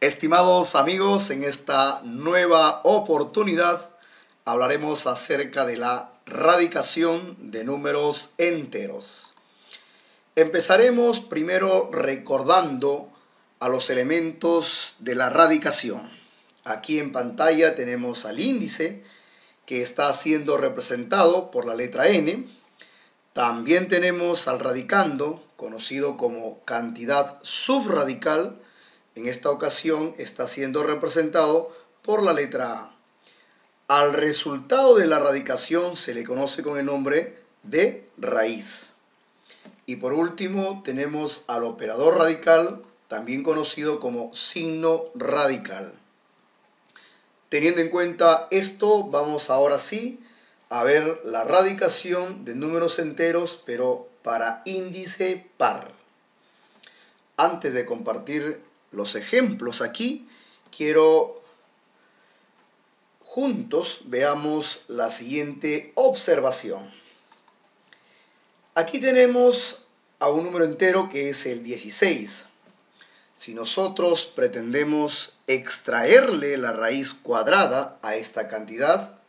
Estimados amigos, en esta nueva oportunidad hablaremos acerca de la radicación de números enteros. Empezaremos primero recordando a los elementos de la radicación. Aquí en pantalla tenemos al índice que está siendo representado por la letra n. También tenemos al radicando, conocido como cantidad subradical. En esta ocasión está siendo representado por la letra A. Al resultado de la radicación se le conoce con el nombre de raíz. Y por último tenemos al operador radical, también conocido como signo radical. Teniendo en cuenta esto, vamos ahora sí a ver la radicación de números enteros, pero para índice par. Antes de compartir los ejemplos aquí, quiero juntos veamos la siguiente observación. Aquí tenemos a un número entero que es el 16. Si nosotros pretendemos extraerle la raíz cuadrada a esta cantidad,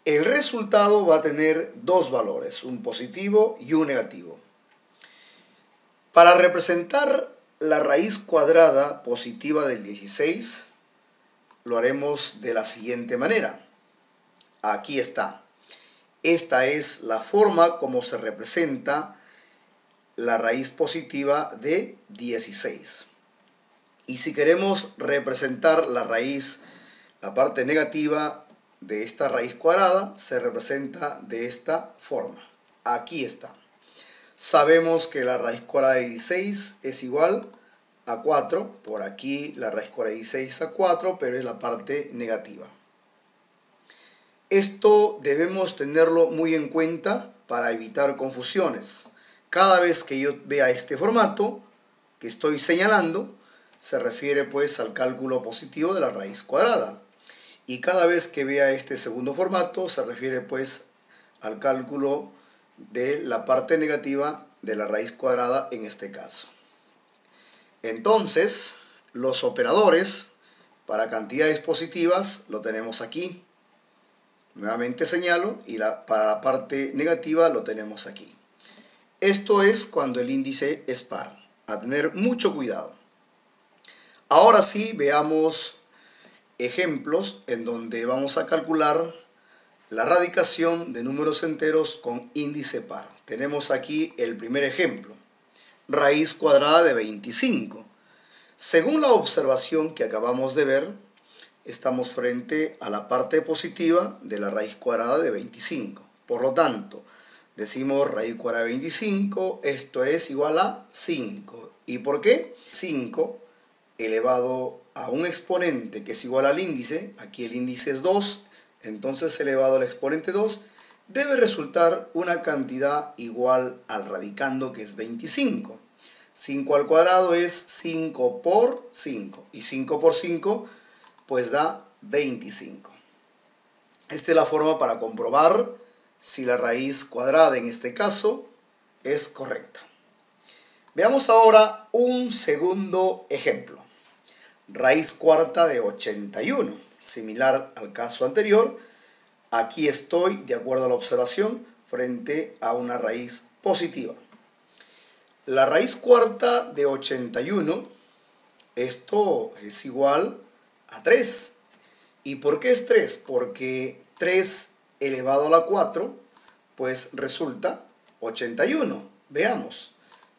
el resultado va a tener dos valores, un positivo y un negativo. Para representar la raíz cuadrada positiva del 16, lo haremos de la siguiente manera. Aquí está. Esta es la forma como se representa la raíz positiva de 16. Y si queremos representar la parte negativa de esta raíz cuadrada, se representa de esta forma. Aquí está. Sabemos que la raíz cuadrada de 16 es igual a 4. Por aquí la raíz cuadrada de 16 a 4, pero es la parte negativa. Esto debemos tenerlo muy en cuenta para evitar confusiones. Cada vez que yo vea este formato que estoy señalando, se refiere pues al cálculo positivo de la raíz cuadrada. Y cada vez que vea este segundo formato, se refiere pues al cálculo de la parte negativa de la raíz cuadrada en este caso. Entonces, los operadores para cantidades positivas lo tenemos aquí. Nuevamente señalo, y para la parte negativa lo tenemos aquí. Esto es cuando el índice es par. A tener mucho cuidado. Ahora sí, veamos ejemplos en donde vamos a calcular la radicación de números enteros con índice par. Tenemos aquí el primer ejemplo. Raíz cuadrada de 25. Según la observación que acabamos de ver, estamos frente a la parte positiva de la raíz cuadrada de 25. Por lo tanto, decimos raíz cuadrada de 25, esto es igual a 5. ¿Y por qué? 5 elevado a un exponente que es igual al índice, aquí el índice es 2, entonces elevado al exponente 2, debe resultar una cantidad igual al radicando, que es 25. 5 al cuadrado es 5 por 5, y 5 por 5 pues da 25. Esta es la forma para comprobar si la raíz cuadrada en este caso es correcta. Veamos ahora un segundo ejemplo. Raíz cuarta de 81. Similar al caso anterior, aquí estoy, de acuerdo a la observación, frente a una raíz positiva. La raíz cuarta de 81, esto es igual a 3. ¿Y por qué es 3? Porque 3 elevado a la 4, pues resulta 81. Veamos.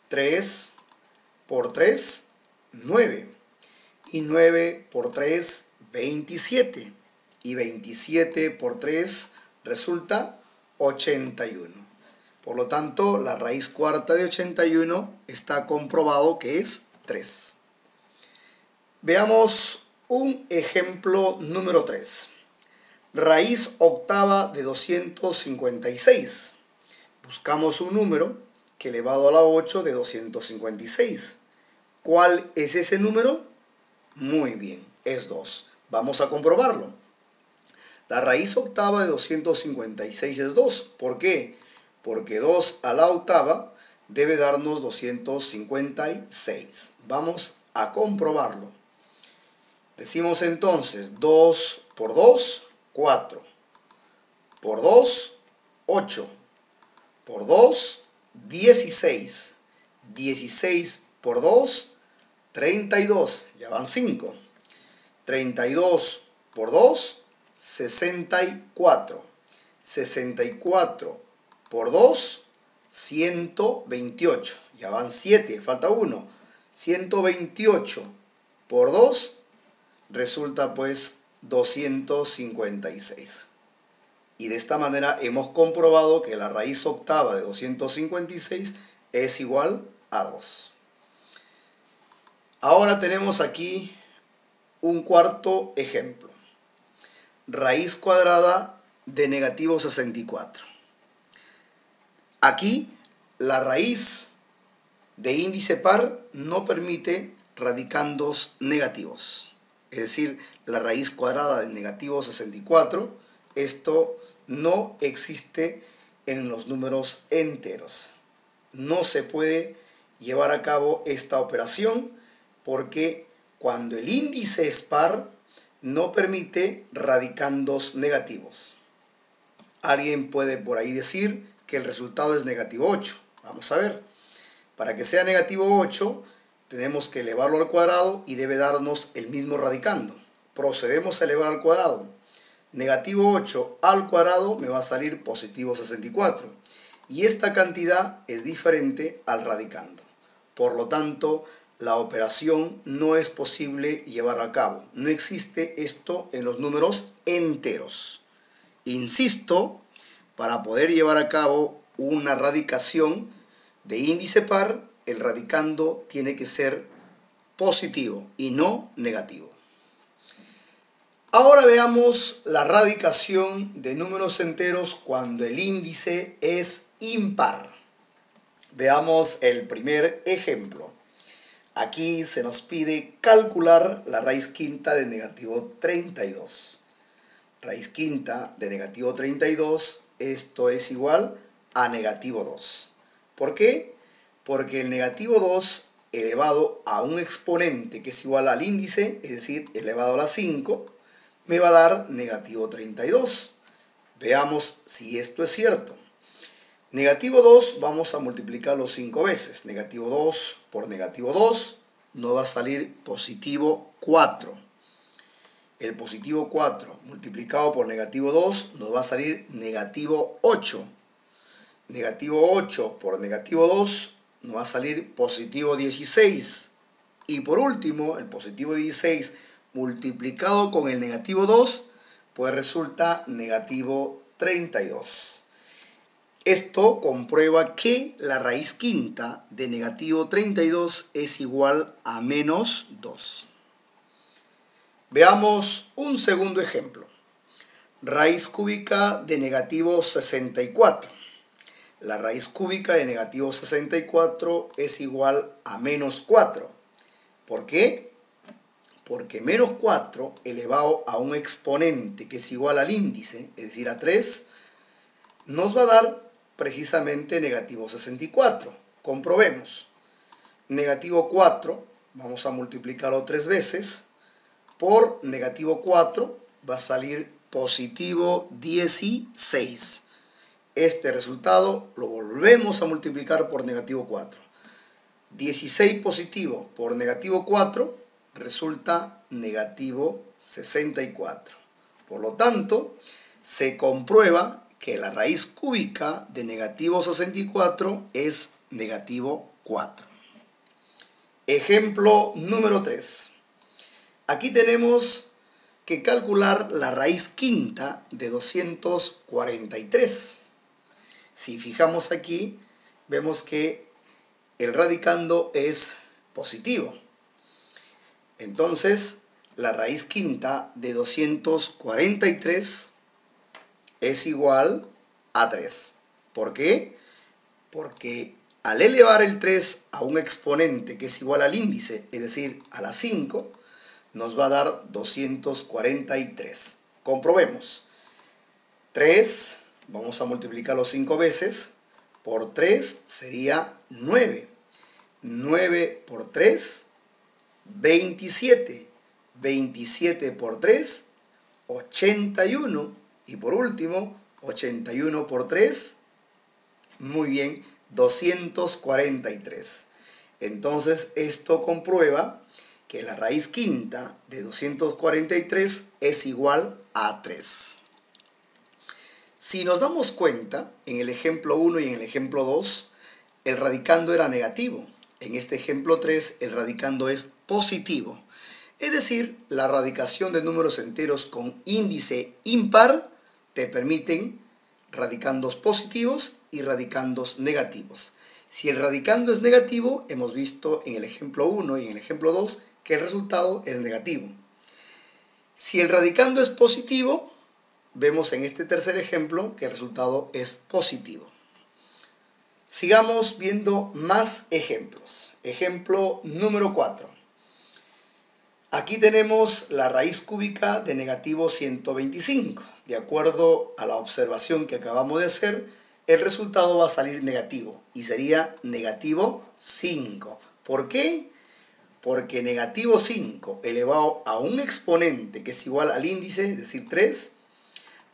3 por 3, 9. Y 9 por 3, 27. Y 27 por 3 resulta 81. Por lo tanto, la raíz cuarta de 81 está comprobado que es 3. Veamos un ejemplo número 3. Raíz octava de 256. Buscamos un número que elevado a la 8 de 256. ¿Cuál es ese número? Muy bien, es 2. Vamos a comprobarlo. La raíz octava de 256 es 2. ¿Por qué? Porque 2 a la octava debe darnos 256. Vamos a comprobarlo. Decimos entonces 2 por 2, 4. Por 2, 8. Por 2, 16. 16 por 2, 32. Ya van 5. 32 por 2, 64. 64 por 2, 128. Ya van 7, falta 1. 128 por 2 resulta pues 256. Y de esta manera hemos comprobado que la raíz octava de 256 es igual a 2. Ahora tenemos aquí un cuarto ejemplo. Raíz cuadrada de negativo 64. Aquí la raíz de índice par no permite radicandos negativos. Es decir, la raíz cuadrada de negativo 64, esto no existe en los números enteros. No se puede llevar a cabo esta operación porque cuando el índice es par, no permite radicandos negativos. Alguien puede por ahí decir que el resultado es negativo 8. Vamos a ver. Para que sea negativo 8, tenemos que elevarlo al cuadrado y debe darnos el mismo radicando. Procedemos a elevar al cuadrado. Negativo 8 al cuadrado me va a salir positivo 64. Y esta cantidad es diferente al radicando. Por lo tanto, la operación no es posible llevar a cabo. No existe esto en los números enteros. Insisto, para poder llevar a cabo una radicación de índice par, el radicando tiene que ser positivo y no negativo. Ahora veamos la radicación de números enteros cuando el índice es impar. Veamos el primer ejemplo. Aquí se nos pide calcular la raíz quinta de negativo 32. Raíz quinta de negativo 32, esto es igual a negativo 2. ¿Por qué? Porque el negativo 2 elevado a un exponente que es igual al índice, es decir, elevado a la 5, me va a dar negativo 32. Veamos si esto es cierto. Negativo 2 vamos a multiplicarlo 5 veces. Negativo 2 por negativo 2 nos va a salir positivo 4. El positivo 4 multiplicado por negativo 2 nos va a salir negativo 8. Negativo 8 por negativo 2 nos va a salir positivo 16. Y por último, el positivo 16 multiplicado con el negativo 2, pues resulta negativo 32. Esto comprueba que la raíz quinta de negativo 32 es igual a menos 2. Veamos un segundo ejemplo. Raíz cúbica de negativo 64. La raíz cúbica de negativo 64 es igual a menos 4. ¿Por qué? Porque menos 4 elevado a un exponente que es igual al índice, es decir, a 3, nos va a dar precisamente negativo 64. Comprobemos. Negativo 4, vamos a multiplicarlo 3 veces. Por negativo 4 va a salir positivo 16. Este resultado lo volvemos a multiplicar por negativo 4. 16 positivo por negativo 4 resulta negativo 64. Por lo tanto, se comprueba que la raíz cúbica de negativo 64 es negativo 4. Ejemplo número 3. Aquí tenemos que calcular la raíz quinta de 243. Si fijamos aquí, vemos que el radicando es positivo. Entonces, la raíz quinta de 243 es igual a 3. ¿Por qué? Porque al elevar el 3 a un exponente que es igual al índice, es decir, a la 5, nos va a dar 243. Comprobemos. 3, vamos a multiplicarlo 5 veces. Por 3 sería 9. 9 por 3, 27. 27 por 3, 81. Y por último, 81 por 3, muy bien, 243. Entonces esto comprueba que la raíz quinta de 243 es igual a 3. Si nos damos cuenta, en el ejemplo 1 y en el ejemplo 2, el radicando era negativo. En este ejemplo 3, el radicando es positivo. Es decir, la radicación de números enteros con índice impar te permiten radicandos positivos y radicandos negativos. Si el radicando es negativo, hemos visto en el ejemplo 1 y en el ejemplo 2 que el resultado es negativo. Si el radicando es positivo, vemos en este tercer ejemplo que el resultado es positivo. Sigamos viendo más ejemplos. Ejemplo número 4. Aquí tenemos la raíz cúbica de negativo 125. De acuerdo a la observación que acabamos de hacer, el resultado va a salir negativo y sería negativo 5. ¿Por qué? Porque negativo 5 elevado a un exponente que es igual al índice, es decir, 3,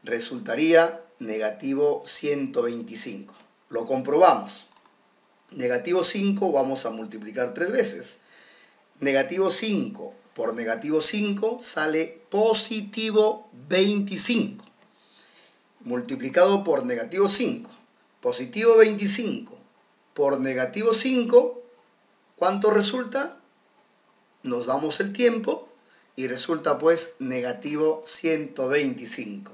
resultaría negativo 125. Lo comprobamos. Negativo 5 vamos a multiplicar 3 veces. Negativo 5 por negativo 5 sale positivo 25. Multiplicado por negativo 5. Positivo 25 por negativo 5, ¿cuánto resulta? Nos damos el tiempo y resulta pues negativo 125.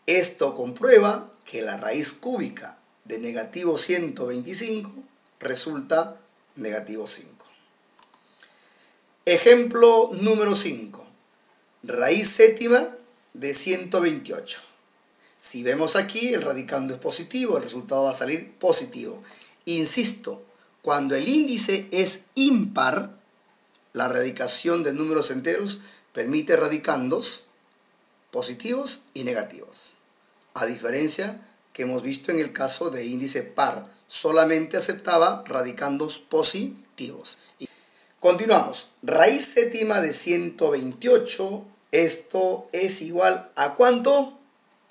Esto comprueba que la raíz cúbica de negativo 125 resulta negativo 5. Ejemplo número 5. Raíz séptima de 128. Si vemos aquí, el radicando es positivo, el resultado va a salir positivo. Insisto, cuando el índice es impar, la radicación de números enteros permite radicandos positivos y negativos. A diferencia que hemos visto en el caso de índice par, solamente aceptaba radicandos positivos. Continuamos. Raíz séptima de 128. Esto es igual a ¿cuánto?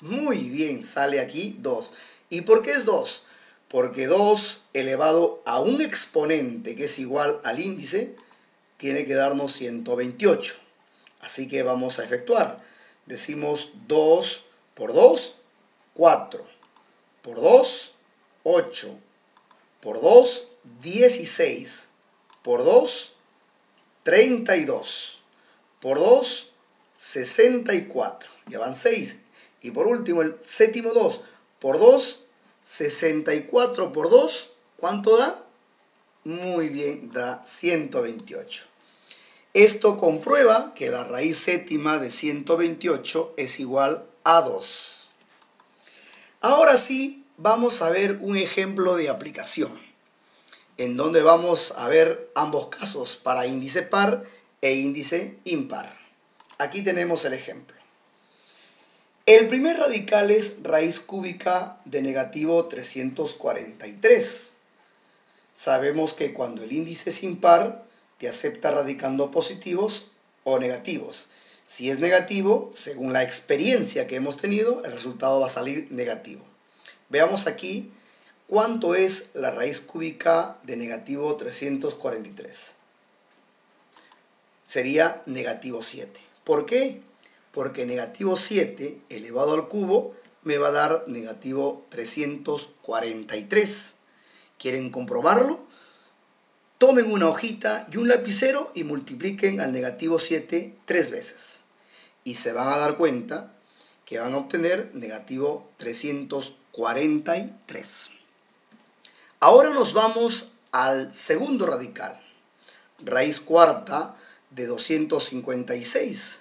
Muy bien, sale aquí 2. ¿Y por qué es 2? Porque 2 elevado a un exponente que es igual al índice tiene que darnos 128. Así que vamos a efectuar. Decimos 2 por 2, 4. Por 2, 8. Por 2, 16. Por 2, 32. Por 2, 64. Ya van 6. Y por último, el séptimo 2. Por 2, 64 por 2. ¿Cuánto da? Muy bien, da 128. Esto comprueba que la raíz séptima de 128 es igual a 2. Ahora sí, vamos a ver un ejemplo de aplicación, en donde vamos a ver ambos casos para índice par e índice impar. Aquí tenemos el ejemplo. El primer radical es raíz cúbica de negativo 343. Sabemos que cuando el índice es impar, te acepta radicando positivos o negativos. Si es negativo, según la experiencia que hemos tenido, el resultado va a salir negativo. Veamos aquí cuánto es la raíz cúbica de negativo 343. Sería negativo 7. ¿Por qué? Porque negativo 7 elevado al cubo me va a dar negativo 343. ¿Quieren comprobarlo? Tomen una hojita y un lapicero y multipliquen al negativo 7 3 veces. Y se van a dar cuenta que van a obtener negativo 343. Ahora nos vamos al segundo radical. Raíz cuarta de 256.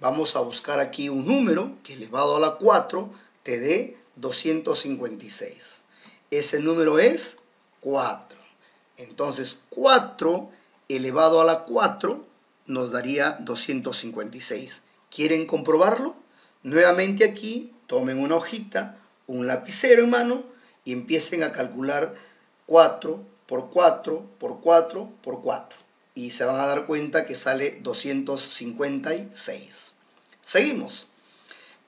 Vamos a buscar aquí un número que elevado a la 4 te dé 256. Ese número es 4. Entonces 4 elevado a la 4 nos daría 256. ¿Quieren comprobarlo? Nuevamente aquí tomen una hojita, un lapicero en mano y empiecen a calcular 4 por 4 por 4 por 4. y se van a dar cuenta que sale 256. Seguimos.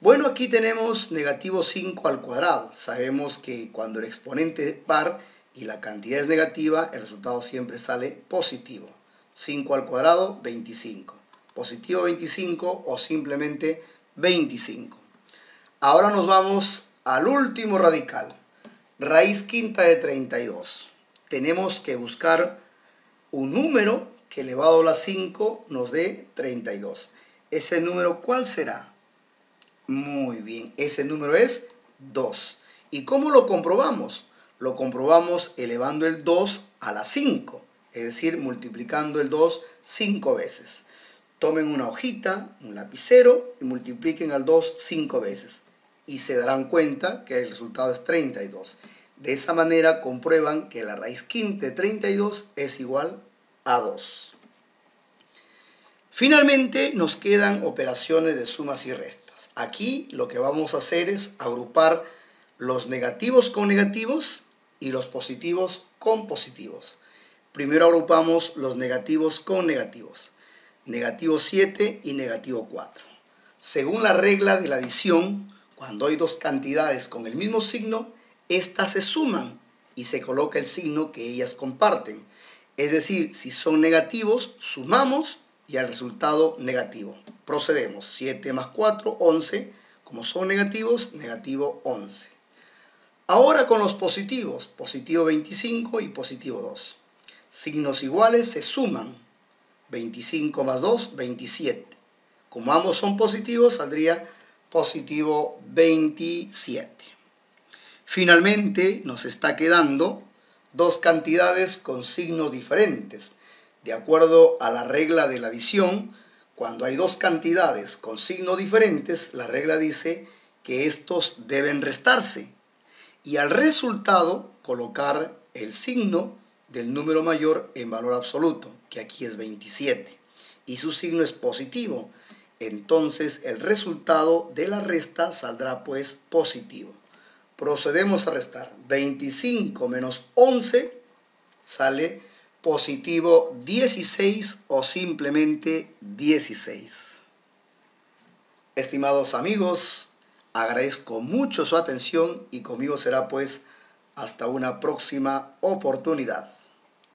Bueno, aquí tenemos negativo 5 al cuadrado. Sabemos que cuando el exponente es par y la cantidad es negativa, el resultado siempre sale positivo. 5 al cuadrado, 25. Positivo 25 o simplemente 25. Ahora nos vamos al último radical. Raíz quinta de 32. Tenemos que buscar un número que elevado a la 5 nos dé 32. ¿Ese número cuál será? Muy bien, ese número es 2. ¿Y cómo lo comprobamos? Lo comprobamos elevando el 2 a la 5, es decir, multiplicando el 2 5 veces. Tomen una hojita, un lapicero y multipliquen al 2 5 veces. Y se darán cuenta que el resultado es 32. De esa manera comprueban que la raíz quinta de 32 es igual a 2. Finalmente nos quedan operaciones de sumas y restas. Aquí lo que vamos a hacer es agrupar los negativos con negativos y los positivos con positivos. Primero agrupamos los negativos con negativos. Negativo 7 y negativo 4. Según la regla de la adición, cuando hay dos cantidades con el mismo signo, estas se suman y se coloca el signo que ellas comparten. Es decir, si son negativos, sumamos y al resultado negativo. Procedemos. 7 más 4, 11. Como son negativos, negativo 11. Ahora con los positivos, positivo 25 y positivo 2. Signos iguales se suman. 25 más 2, 27. Como ambos son positivos, saldría positivo 27. Finalmente nos está quedando dos cantidades con signos diferentes. De acuerdo a la regla de la adición, cuando hay dos cantidades con signos diferentes, la regla dice que estos deben restarse. Y al resultado colocar el signo del número mayor en valor absoluto, que aquí es 27. Y su signo es positivo. Entonces el resultado de la resta saldrá pues positivo. Procedemos a restar. 25 menos 11 sale positivo 16 o simplemente 16. Estimados amigos, agradezco mucho su atención y conmigo será pues hasta una próxima oportunidad.